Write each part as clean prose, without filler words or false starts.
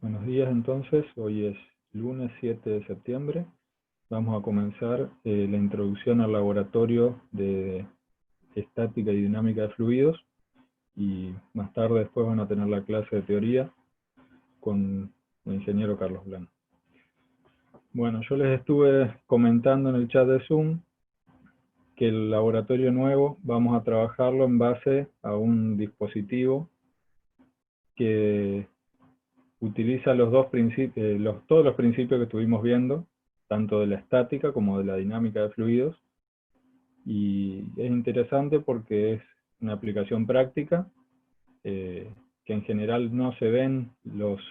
Buenos días entonces, hoy es lunes 7 de septiembre. Vamos a comenzar la introducción al laboratorio de estática y dinámica de fluidos y más tarde después van a tener la clase de teoría con el ingeniero Carlos Blanco. Bueno, yo les estuve comentando en el chat de Zoom que el laboratorio nuevo vamos a trabajarlo en base a un dispositivo que utiliza los dos principios, todos los principios que estuvimos viendo, tanto de la estática como de la dinámica de fluidos, y es interesante porque es una aplicación práctica, que en general no se ven los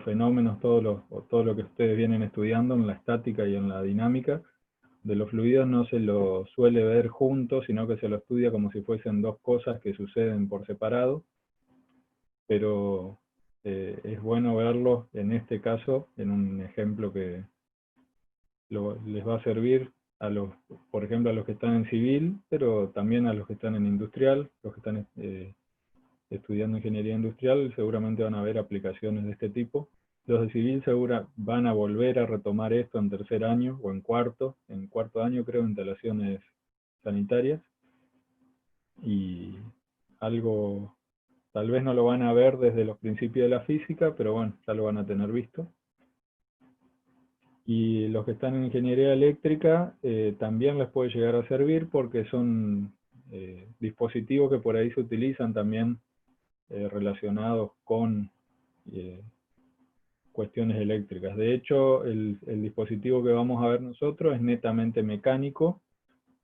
fenómenos, todo lo que ustedes vienen estudiando en la estática y en la dinámica de los fluidos no se lo suele ver juntos, sino que se lo estudia como si fuesen dos cosas que suceden por separado, pero es bueno verlo en este caso, en un ejemplo que les va a servir a los, por ejemplo, a los que están en civil, pero también a los que están en industrial, los que están estudiando ingeniería industrial, seguramente van a ver aplicaciones de este tipo. Los de civil segura van a volver a retomar esto en tercer año o en cuarto año creo, instalaciones sanitarias, y algo, tal vez no lo van a ver desde los principios de la física, pero bueno, ya lo van a tener visto. Y los que están en ingeniería eléctrica también les puede llegar a servir porque son dispositivos que por ahí se utilizan también relacionados con cuestiones eléctricas. De hecho, el dispositivo que vamos a ver nosotros es netamente mecánico,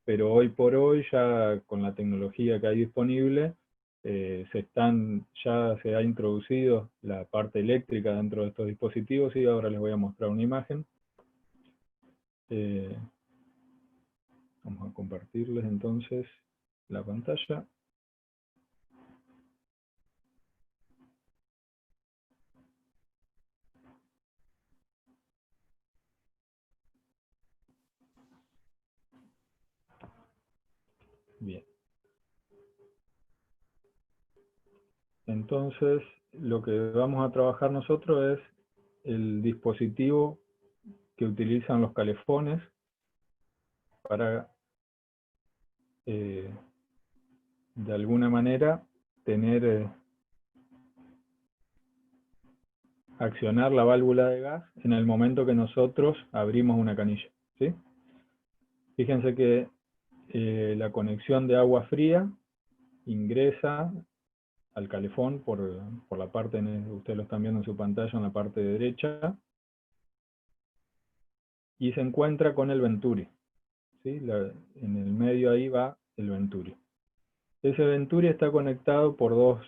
pero hoy por hoy ya con la tecnología que hay disponible, ya se ha introducido la parte eléctrica dentro de estos dispositivos y ahora les voy a mostrar una imagen. Vamos a compartirles entonces la pantalla. Bien. Entonces, lo que vamos a trabajar nosotros es el dispositivo que utilizan los calefones para, de alguna manera, accionar la válvula de gas en el momento que nosotros abrimos una canilla, ¿sí? Fíjense que la conexión de agua fría ingresa al calefón por la parte, ustedes lo están viendo en su pantalla, en la parte derecha, y se encuentra con el Venturi, ¿sí? En el medio ahí va el Venturi. Ese Venturi está conectado por dos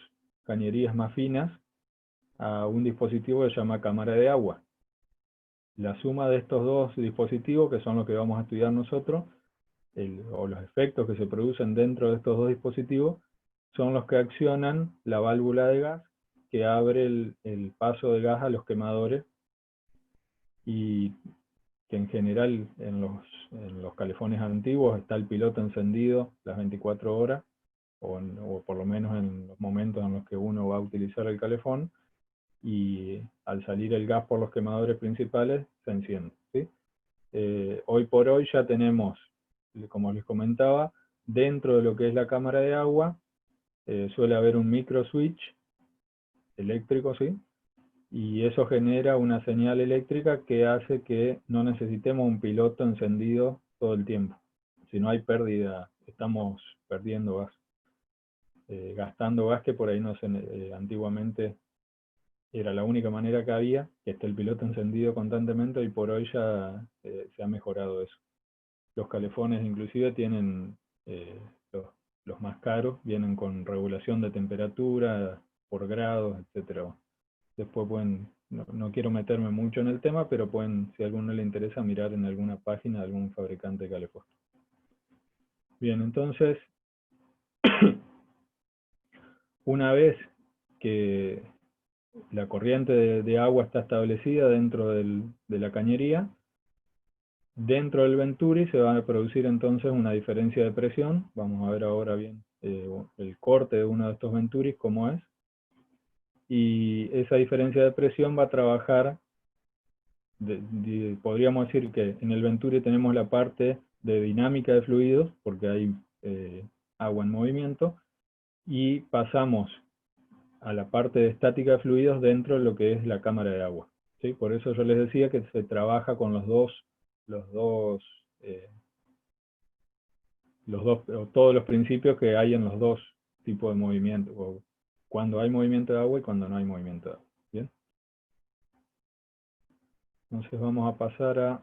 cañerías más finas a un dispositivo que se llama cámara de agua. La suma de estos dos dispositivos, que son los que vamos a estudiar nosotros, o los efectos que se producen dentro de estos dos dispositivos, son los que accionan la válvula de gas que abre el paso de gas a los quemadores, y que en general en los calefones antiguos está el piloto encendido las 24 horas, o por lo menos en los momentos en los que uno va a utilizar el calefón, y al salir el gas por los quemadores principales se enciende, ¿sí? Hoy por hoy ya tenemos, como les comentaba, dentro de lo que es la cámara de agua, suele haber un micro switch eléctrico, ¿sí? Y eso genera una señal eléctrica que hace que no necesitemos un piloto encendido todo el tiempo. Si no hay pérdida, estamos perdiendo gas, gastando gas que por ahí no se, antiguamente era la única manera que había, que esté el piloto encendido constantemente, y por hoy ya se ha mejorado eso. Los calefones inclusive tienen, los más caros, vienen con regulación de temperatura por grados, etc. Después pueden, no quiero meterme mucho en el tema, pero pueden, si a alguno le interesa, mirar en alguna página de algún fabricante de calefón. Bien, entonces, una vez que la corriente de agua está establecida dentro de la cañería, dentro del Venturi se va a producir entonces una diferencia de presión. Vamos a ver ahora bien el corte de uno de estos Venturis, cómo es. y esa diferencia de presión va a trabajar, podríamos decir que en el Venturi tenemos la parte de dinámica de fluidos, porque hay agua en movimiento, y pasamos a la parte de estática de fluidos dentro de lo que es la cámara de agua, ¿sí? Por eso yo les decía que se trabaja con todos los principios que hay en los dos tipos de movimiento, o cuando hay movimiento de agua y cuando no hay movimiento de agua. ¿Bien? Entonces vamos a pasar a...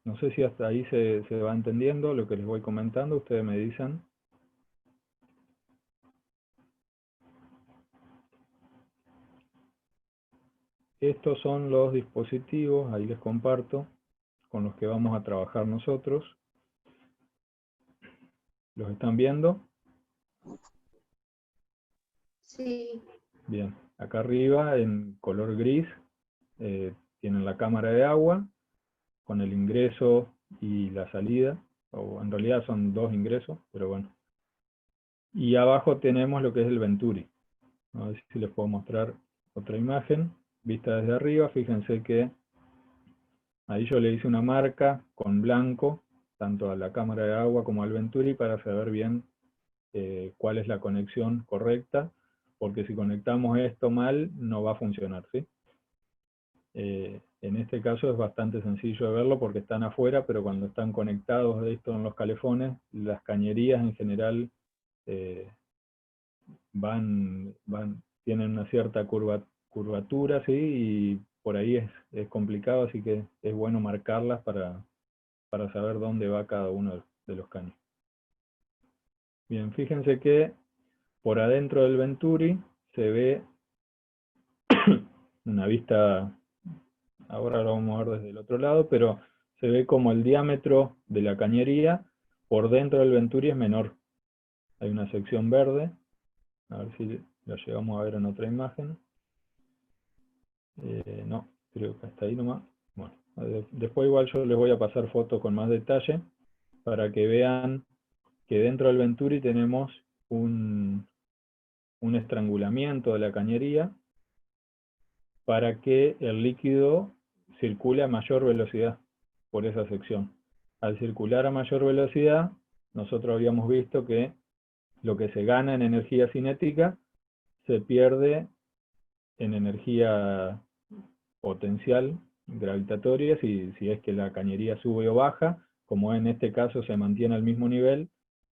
No sé si hasta ahí se va entendiendo lo que les voy comentando, ustedes me dicen. Estos son los dispositivos, ahí les comparto, con los que vamos a trabajar nosotros. ¿Los están viendo? Sí. Bien, acá arriba en color gris tienen la cámara de agua con el ingreso y la salida, o en realidad son dos ingresos, pero bueno. Y abajo tenemos lo que es el Venturi. A ver si les puedo mostrar otra imagen, vista desde arriba. Fíjense que ahí yo le hice una marca con blanco, tanto a la cámara de agua como al Venturi, para saber bien cuál es la conexión correcta, porque si conectamos esto mal, no va a funcionar, ¿sí? En este caso es bastante sencillo de verlo porque están afuera, pero cuando están conectados de esto en los calefones, las cañerías en general tienen una cierta curvatura, ¿sí? Y por ahí es complicado, así que es bueno marcarlas para saber dónde va cada uno de los caños. Bien, fíjense que por adentro del Venturi se ve una vista, ahora lo vamos a ver desde el otro lado, pero se ve como el diámetro de la cañería por dentro del Venturi es menor. Hay una sección verde, a ver si lo llegamos a ver en otra imagen. No, creo que hasta ahí nomás. Bueno, después igual yo les voy a pasar fotos con más detalle para que vean que dentro del Venturi tenemos un estrangulamiento de la cañería para que el líquido circule a mayor velocidad por esa sección. Al circular a mayor velocidad, nosotros habíamos visto que lo que se gana en energía cinética se pierde en energía potencial gravitatoria si es que la cañería sube o baja. Como en este caso se mantiene al mismo nivel,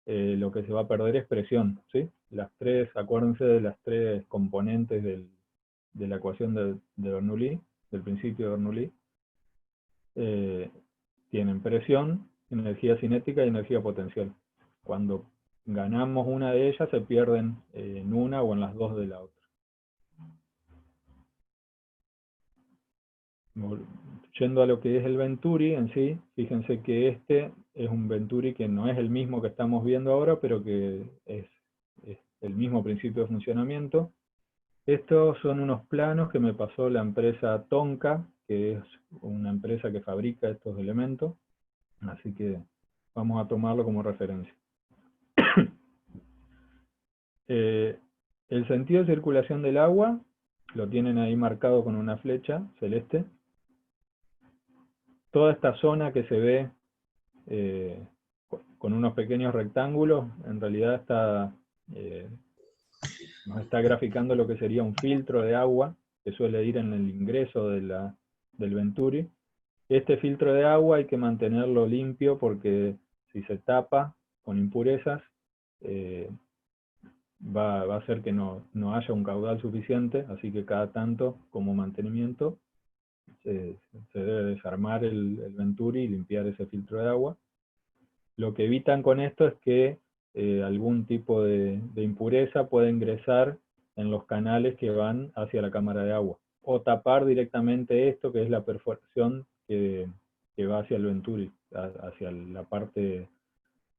lo que se va a perder es presión, ¿sí? Acuérdense de las tres componentes de la ecuación de Bernoulli, del principio de Bernoulli. Tienen presión, energía cinética y energía potencial. Cuando ganamos una de ellas, se pierden en una o en las dos de la otra. Yendo a lo que es el Venturi en sí, fíjense que este es un Venturi que no es el mismo que estamos viendo ahora, pero que es el mismo principio de funcionamiento. Estos son unos planos que me pasó la empresa Tonka, que es una empresa que fabrica estos elementos, así que vamos a tomarlo como referencia. El sentido de circulación del agua lo tienen ahí marcado con una flecha celeste. Toda esta zona que se ve con unos pequeños rectángulos, en realidad nos está graficando lo que sería un filtro de agua que suele ir en el ingreso del Venturi. Este filtro de agua hay que mantenerlo limpio porque si se tapa con impurezas, va a hacer que no haya un caudal suficiente, así que cada tanto, como mantenimiento, se debe desarmar el Venturi y limpiar ese filtro de agua. Lo que evitan con esto es que algún tipo de impureza pueda ingresar en los canales que van hacia la cámara de agua, o tapar directamente esto, que es la perforación que va hacia el Venturi, hacia la parte,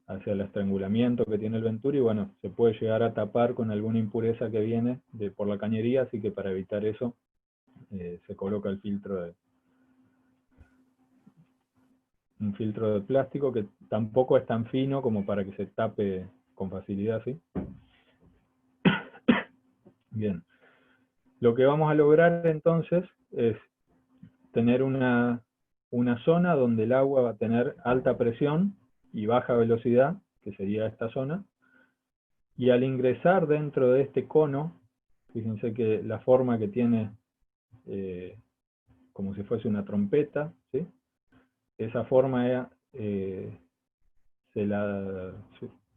hacia el estrangulamiento que tiene el Venturi. Y bueno, se puede llegar a tapar con alguna impureza que viene por la cañería, así que para evitar eso se coloca el filtro un filtro de plástico que tampoco es tan fino como para que se tape con facilidad, ¿sí? Bien. Lo que vamos a lograr entonces es tener una zona donde el agua va a tener alta presión y baja velocidad, que sería esta zona, y al ingresar dentro de este cono, fíjense que la forma que tiene, como si fuese una trompeta, ¿sí? Esa forma se, la,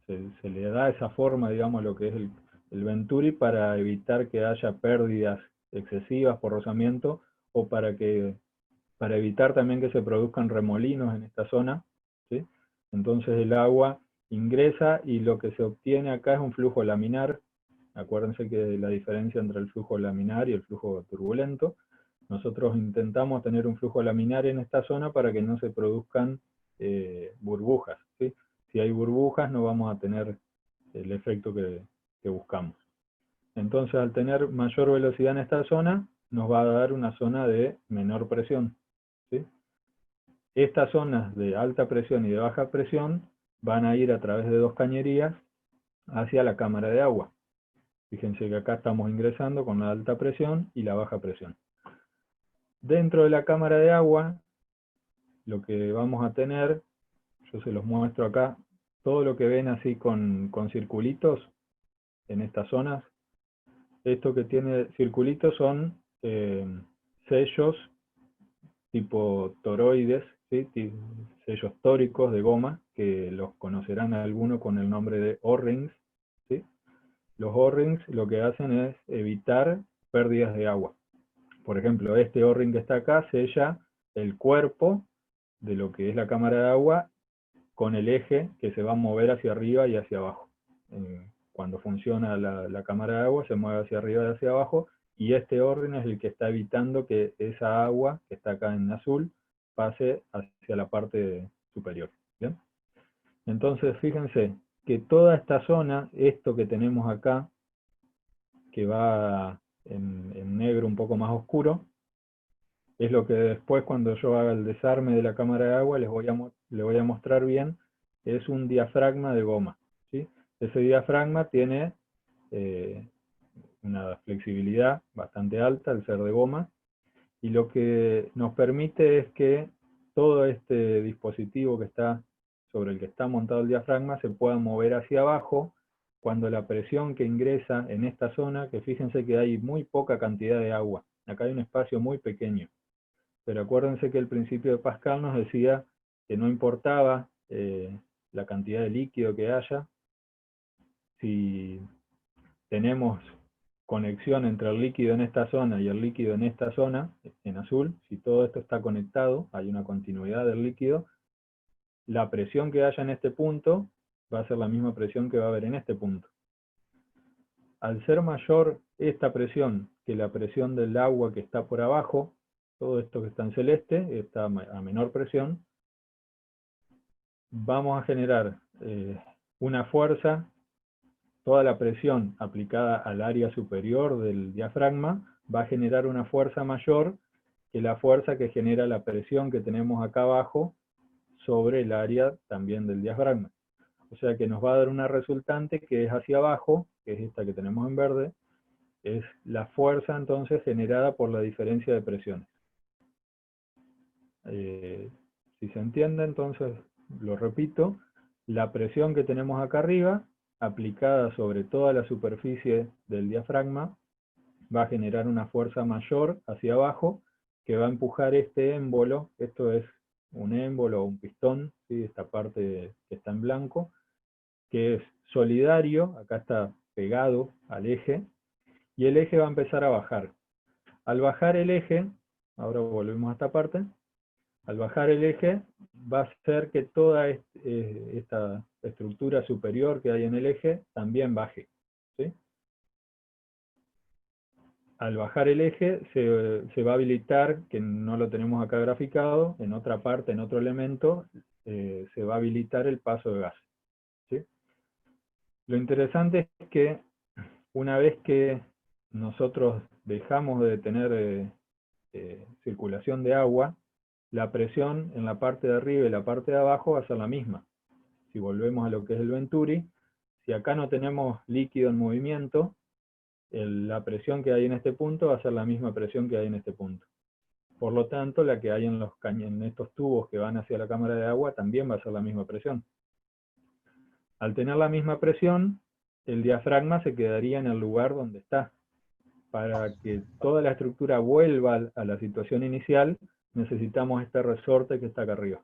se le da esa forma, digamos, a lo que es el Venturi para evitar que haya pérdidas excesivas por rozamiento o para evitar también que se produzcan remolinos en esta zona, ¿sí? Entonces el agua ingresa y lo que se obtiene acá es un flujo laminar. Acuérdense que la diferencia entre el flujo laminar y el flujo turbulento, nosotros intentamos tener un flujo laminar en esta zona para que no se produzcan burbujas, ¿sí? Si hay burbujas no vamos a tener el efecto que buscamos. Entonces al tener mayor velocidad en esta zona, nos va a dar una zona de menor presión, ¿sí? Estas zonas de alta presión y de baja presión van a ir a través de dos cañerías hacia la cámara de agua. Fíjense que acá estamos ingresando con la alta presión y la baja presión. Dentro de la cámara de agua, lo que vamos a tener, yo se los muestro acá, todo lo que ven así con circulitos en estas zonas, esto que tiene circulitos son sellos tipo toroides, ¿sí? Sellos tóricos de goma, que los conocerán algunos con el nombre de O-rings, ¿sí? Los O-rings lo que hacen es evitar pérdidas de agua. Por ejemplo, este O-ring que está acá sella el cuerpo de lo que es la cámara de agua con el eje que se va a mover hacia arriba y hacia abajo. Cuando funciona la cámara de agua se mueve hacia arriba y hacia abajo, y este orden es el que está evitando que esa agua, que está acá en azul, pase hacia la parte superior. ¿Bien? Entonces, fíjense que toda esta zona, esto que tenemos acá, que va en negro un poco más oscuro, es lo que después cuando yo haga el desarme de la cámara de agua les voy a mostrar bien, es un diafragma de goma, ¿sí? Ese diafragma tiene una flexibilidad bastante alta al ser de goma, y lo que nos permite es que todo este dispositivo que está sobre el que está montado el diafragma se pueda mover hacia abajo cuando la presión que ingresa en esta zona, que fíjense que hay muy poca cantidad de agua, acá hay un espacio muy pequeño, pero acuérdense que el principio de Pascal nos decía que no importaba la cantidad de líquido que haya, si tenemos conexión entre el líquido en esta zona y el líquido en esta zona, en azul, si todo esto está conectado, hay una continuidad del líquido, la presión que haya en este punto va a ser la misma presión que va a haber en este punto. Al ser mayor esta presión que la presión del agua que está por abajo, todo esto que está en celeste está a menor presión, vamos a generar una fuerza, toda la presión aplicada al área superior del diafragma va a generar una fuerza mayor que la fuerza que genera la presión que tenemos acá abajo sobre el área también del diafragma. O sea que nos va a dar una resultante que es hacia abajo, que es esta que tenemos en verde, es la fuerza entonces generada por la diferencia de presiones. Si se entiende, entonces lo repito, la presión que tenemos acá arriba, aplicada sobre toda la superficie del diafragma, va a generar una fuerza mayor hacia abajo que va a empujar este émbolo, esto es un émbolo o un pistón, ¿sí? Esta parte que está en blanco, que es solidario, acá está pegado al eje, y el eje va a empezar a bajar. Al bajar el eje, ahora volvemos a esta parte, al bajar el eje va a hacer que toda esta estructura superior que hay en el eje también baje, ¿sí? Al bajar el eje se va a habilitar, que no lo tenemos acá graficado, en otra parte, en otro elemento, se va a habilitar el paso de gas, ¿sí? Lo interesante es que una vez que nosotros dejamos de tener circulación de agua, la presión en la parte de arriba y la parte de abajo va a ser la misma. Si volvemos a lo que es el Venturi, si acá no tenemos líquido en movimiento, la presión que hay en este punto va a ser la misma presión que hay en este punto. Por lo tanto, la que hay en estos tubos que van hacia la cámara de agua también va a ser la misma presión. Al tener la misma presión, el diafragma se quedaría en el lugar donde está. Para que toda la estructura vuelva a la situación inicial, necesitamos este resorte que está acá arriba.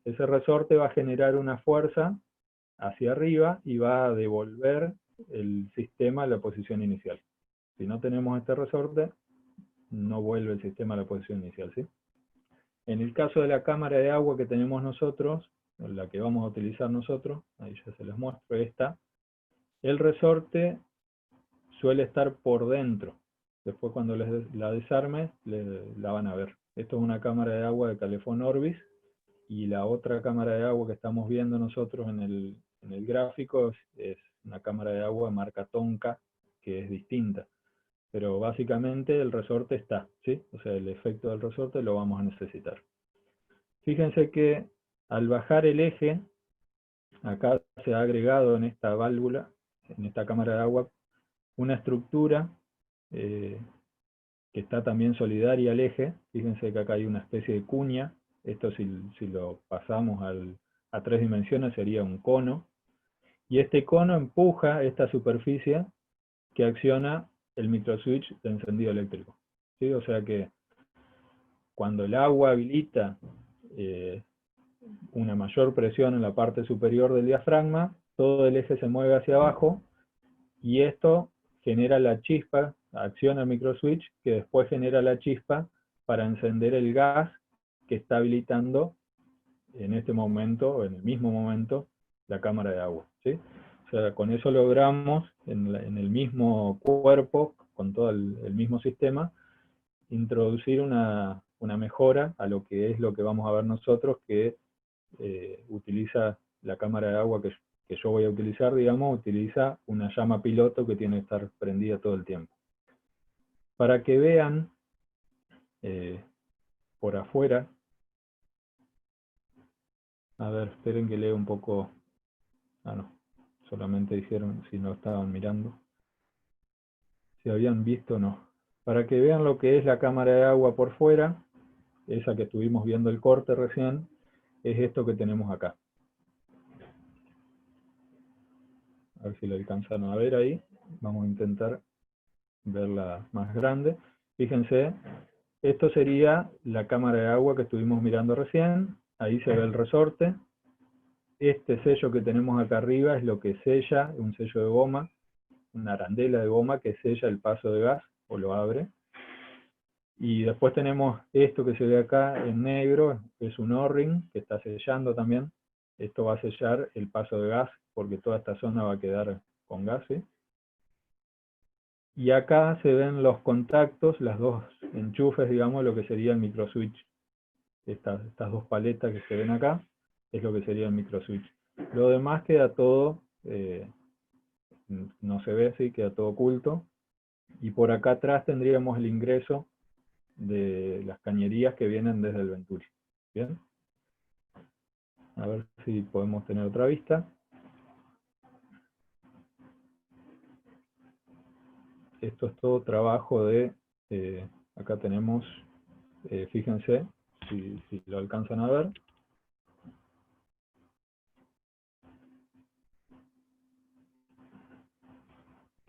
Ese resorte va a generar una fuerza hacia arriba y va a devolver el sistema a la posición inicial. Si no tenemos este resorte, no vuelve el sistema a la posición inicial, ¿sí? En el caso de la cámara de agua que tenemos nosotros, la que vamos a utilizar nosotros, ahí ya se les muestro esta, el resorte suele estar por dentro. Después cuando la desarme, la van a ver. Esto es una cámara de agua de Calefón Orbis, y la otra cámara de agua que estamos viendo nosotros en el gráfico es una cámara de agua marca Tonka, que es distinta. Pero básicamente el resorte está, ¿sí? O sea, el efecto del resorte lo vamos a necesitar. Fíjense que al bajar el eje, acá se ha agregado en esta válvula, en esta cámara de agua, una estructura que está también solidaria al eje. Fíjense que acá hay una especie de cuña. Esto si lo pasamos a 3 dimensiones sería un cono. Y este cono empuja esta superficie que acciona el microswitch de encendido eléctrico, ¿sí? O sea que cuando el agua habilita una mayor presión en la parte superior del diafragma, todo el eje se mueve hacia abajo y esto genera la chispa, acciona el microswitch, que después genera la chispa para encender el gas que está habilitando en este momento, o en el mismo momento, la cámara de agua, ¿sí? O sea, con eso logramos, en el mismo cuerpo, con todo el mismo sistema, introducir una mejora a lo que es lo que vamos a ver nosotros, que utiliza la cámara de agua que yo voy a utilizar, digamos, utiliza una llama piloto que tiene que estar prendida todo el tiempo. Para que vean por afuera, a ver, esperen que lea un poco, no, solamente dijeron si no estaban mirando, si habían visto o no. Para que vean lo que es la cámara de agua por fuera, esa que estuvimos viendo el corte recién, es esto que tenemos acá. A ver si lo alcanzan a ver ahí. Vamos a intentar verla más grande. Fíjense, esto sería la cámara de agua que estuvimos mirando recién. Ahí se ve el resorte. Este sello que tenemos acá arriba es lo que sella, un sello de goma, una arandela de goma que sella el paso de gas, o lo abre. Y después tenemos esto que se ve acá en negro, es un O-ring que está sellando también. Esto va a sellar el paso de gas, porque toda esta zona va a quedar con gas, ¿sí? Y acá se ven los contactos, las dos enchufes, digamos, lo que sería el microswitch. Estas dos paletas que se ven acá, es lo que sería el microswitch. Lo demás queda todo, no se ve, sí, queda todo oculto. Y por acá atrás tendríamos el ingreso de las cañerías que vienen desde el Venturi. ¿Bien? A ver si podemos tener otra vista. Esto es todo trabajo de, acá tenemos, fíjense, si lo alcanzan a ver.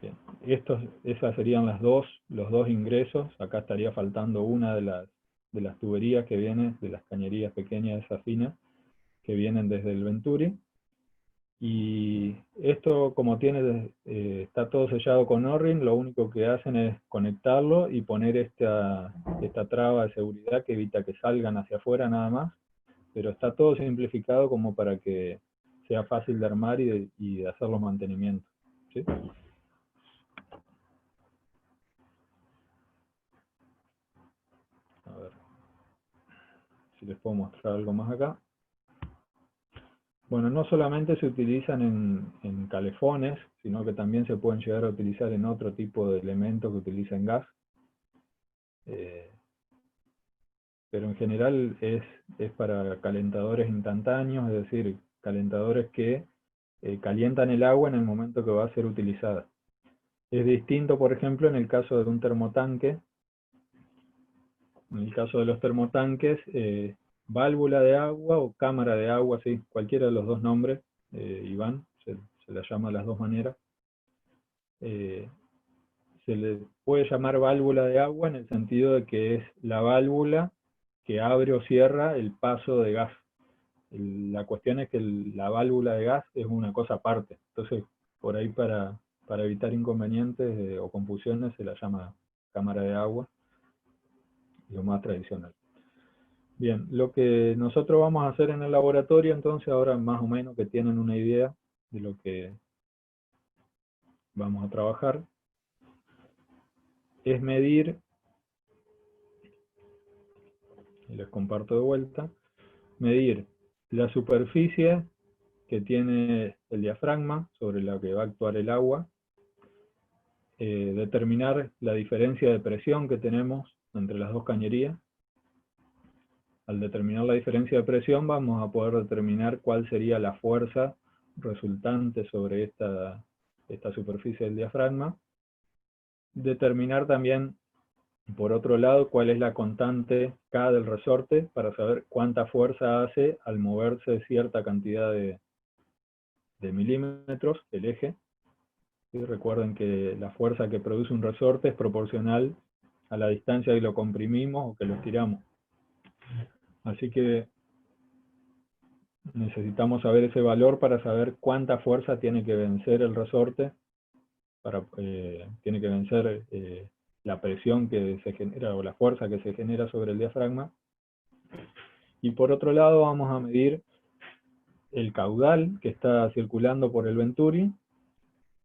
Bien. Esas serían los dos ingresos. Acá estaría faltando una de las tuberías que viene, de las cañerías pequeñas, esas finas, que vienen desde el Venturi. Y esto, como está todo sellado con O-ring, lo único que hacen es conectarlo y poner esta traba de seguridad que evita que salgan hacia afuera nada más. Pero está todo simplificado como para que sea fácil de armar y de hacer los mantenimientos, ¿sí? A ver si les puedo mostrar algo más acá. Bueno, no solamente se utilizan en calefones, sino que también se pueden llegar a utilizar en otro tipo de elementos que utilizan gas. Pero en general es para calentadores instantáneos, es decir, calentadores que calientan el agua en el momento que va a ser utilizada. Es distinto, por ejemplo, en el caso de un termotanque. En el caso de los termotanques, válvula de agua o cámara de agua, sí, cualquiera de los dos nombres, Iván, se la llama de las dos maneras. Se le puede llamar válvula de agua en el sentido de que es la válvula que abre o cierra el paso de gas. La cuestión es que la válvula de gas es una cosa aparte. Entonces, por ahí para evitar inconvenientes o confusiones se la llama cámara de agua, lo más tradicional. Bien, lo que nosotros vamos a hacer en el laboratorio, entonces, ahora más o menos que tienen una idea de lo que vamos a trabajar, es medir, y les comparto de vuelta, medir la superficie que tiene el diafragma sobre la que va a actuar el agua, determinar la diferencia de presión que tenemos entre las dos cañerías. Al determinar la diferencia de presión vamos a poder determinar cuál sería la fuerza resultante sobre esta superficie del diafragma. Determinar también, por otro lado, cuál es la constante K del resorte para saber cuánta fuerza hace al moverse cierta cantidad de milímetros el eje. ¿Sí? Recuerden que la fuerza que produce un resorte es proporcional a la distancia que lo comprimimos o que lo estiramos. Así que necesitamos saber ese valor para saber cuánta fuerza tiene que vencer el resorte, tiene que vencer la presión que se genera o la fuerza que se genera sobre el diafragma. Y por otro lado vamos a medir el caudal que está circulando por el Venturi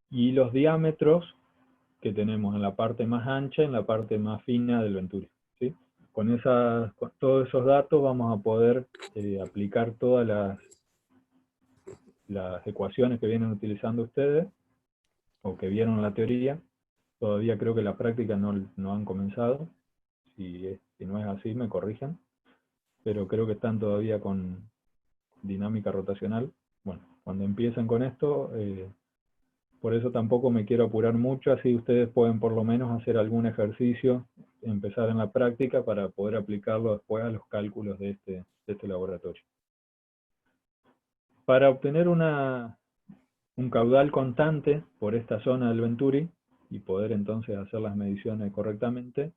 y los diámetros que tenemos en la parte más ancha y en la parte más fina del Venturi. ¿Sí? Con todos esos datos vamos a poder aplicar todas las ecuaciones que vienen utilizando ustedes, o que vieron en la teoría. Todavía creo que la práctica no han comenzado. Si no es así, me corrigen. Pero creo que están todavía con dinámica rotacional. Bueno, cuando empiecen con esto, por eso tampoco me quiero apurar mucho, así ustedes pueden por lo menos hacer algún ejercicio, empezar en la práctica para poder aplicarlo después a los cálculos de este laboratorio. Para obtener un caudal constante por esta zona del Venturi y poder entonces hacer las mediciones correctamente,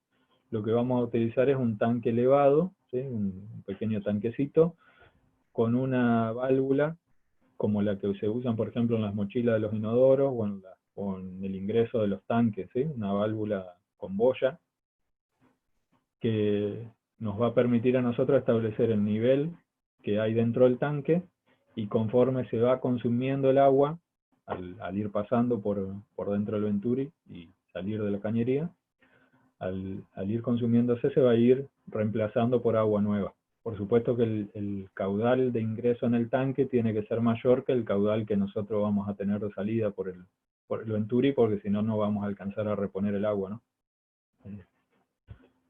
lo que vamos a utilizar es un tanque elevado, ¿sí? Un pequeño tanquecito, con una válvula como la que se usan, por ejemplo, en las mochilas de los inodoros o en el ingreso de los tanques, ¿sí? Una válvula con boya que nos va a permitir a nosotros establecer el nivel que hay dentro del tanque, y conforme se va consumiendo el agua, al ir pasando por dentro del Venturi y salir de la cañería, al ir consumiéndose se va a ir reemplazando por agua nueva. Por supuesto que el caudal de ingreso en el tanque tiene que ser mayor que el caudal que nosotros vamos a tener de salida por el Venturi, porque si no, no vamos a alcanzar a reponer el agua, ¿no?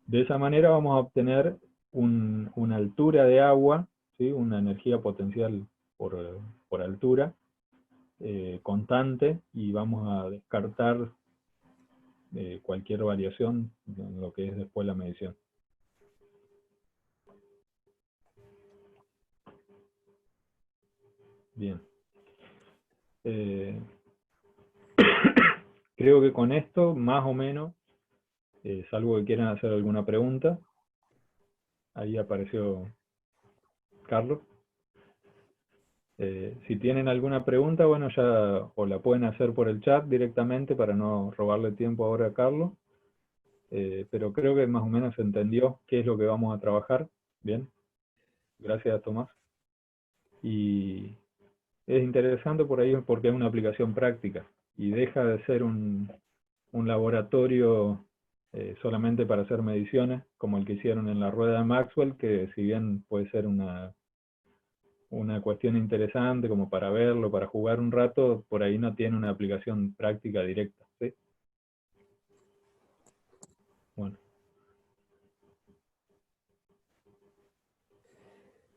De esa manera vamos a obtener una altura de agua, ¿sí? Una energía potencial por altura, constante, y vamos a descartar cualquier variación en lo que es después la medición. Bien. Creo que con esto, más o menos, salvo que quieran hacer alguna pregunta. Ahí apareció Carlos. Si tienen alguna pregunta, bueno, ya o la pueden hacer por el chat directamente para no robarle tiempo ahora a Carlos. Pero creo que más o menos se entendió qué es lo que vamos a trabajar. Bien, gracias Tomás. Y es interesante por ahí porque es una aplicación práctica y deja de ser un laboratorio solamente para hacer mediciones, como el que hicieron en la rueda de Maxwell, que si bien puede ser una cuestión interesante como para verlo, para jugar un rato, por ahí no tiene una aplicación práctica directa, ¿sí? Bueno.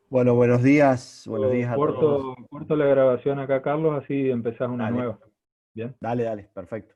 Bueno, buenos días a todos. Corto la grabación acá, Carlos, así empezás una Dale, nueva. ¿Bien? dale, perfecto.